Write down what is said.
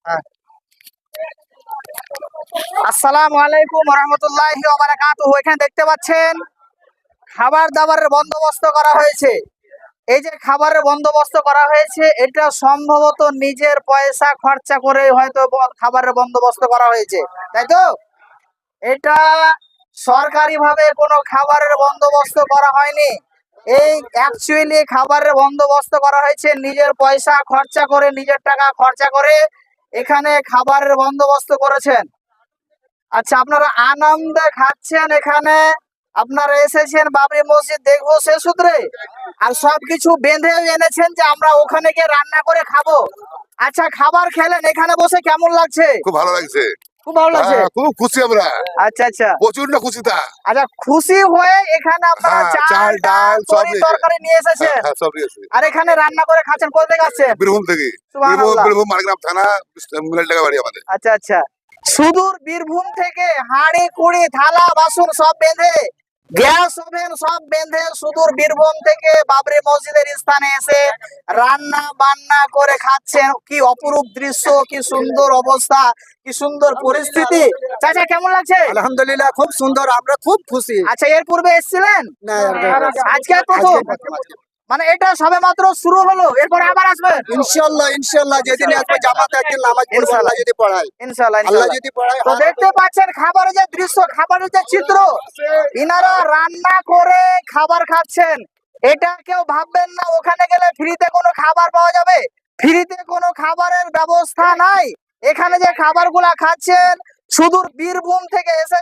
হ্যাঁ। আসসালামু আলাইকুম রহমতুল্লাহি ওয়া বারাকাতুহু। এখানে দেখতে পাচ্ছেন খাবার দাবারের বন্দোবস্ত করা হয়েছে। এই যে খাবারের বন্দোবস্ত করা হয়েছে, এটা সম্ভবত নিজের পয়সা খরচা করে হয়তো খাবারের বন্দোবস্ত করা হয়েছে, তাই তো? এটা সরকারি ভাবে কোনো খাবারের বন্দোবস্ত করা হয়নি। এই অ্যাকচুয়ালি খাবারের বন্দোবস্ত করা হয়েছে নিজের পয়সা খরচা করে, নিজের টাকা খরচা করে এখানে খাবারের বন্দোবস্ত করেছেন। আচ্ছা, আপনারা আনন্দে খাচ্ছেন এখানে, আপনারা এসেছেন বাবরি মসজিদ দেখবো সে সূত্রে, আর সবকিছু বেঁধে এনেছেন যে আমরা ওখানে গিয়ে রান্না করে খাবো। আচ্ছা, খাবার খেলেন, এখানে বসে কেমন লাগছে? খুব ভালো লাগছে। খুব ভালো লাগছে। খুব খুশি আমরা। আচ্ছা আচ্ছা, প্রচন্ড খুশি। আচ্ছা, খুশি হয়ে এখানে আপনারা চাল ডাল তরি তরকারি নিয়ে এসেছেন, সব নিয়েছি। আর এখানে রান্না করে খাচ্ছেন। কোথা থেকে আসছেন? বীরভূম থেকে। সুবহানাল্লাহ। বীরভূম মারগ্রাম থানা, মিলালডাঙ্গা বাড়ি আমাদের। আচ্ছা আচ্ছা, সুদূর বীরভূম থেকে হাঁড়ি কুড়ি থালা বাসন সব বেঁধে, গ্যাস ওভেন সব বেঁধে সুদূর বীরভূম থেকে বাবরি মসজিদের স্থানে এসে রান্না বান্না করে খাচ্ছেন। কি অপরূপ দৃশ্য, কি সুন্দর অবস্থা, কি সুন্দর পরিস্থিতি। চাচা, কেমন লাগছে? আলহামদুলিল্লাহ, খুব সুন্দর, আমরা খুব খুশি। আচ্ছা, এর পূর্বে এসেছিলেন? না, আজকে প্রথম? মানে এটা সবে মাত্র শুরু হলো, এরপরে আবার আসবেন? ইনশাআল্লাহ ইনশাআল্লাহ, যেদিন আসবে জামাতে একদিন নামাজ পড়বো, আল্লাহ যদি পড়ায়। ইনশাআল্লাহ আল্লাহ যদি পড়ায়। তো দেখতে পাচ্ছেন খাবারের যে দৃশ্য, খাবারের যে চিত্র, ইনারা রান্না করে খাবার খাচ্ছেন। এটা কেউ ভাববেন না ওখানে গেলে ফ্রিতে কোনো খাবার পাওয়া যাবে। ফ্রিতে কোনো খাবারের ব্যবস্থা নাই। এখানে যে খাবারগুলা খাচ্ছেন সুদূর বীরভূম থেকে এসেছে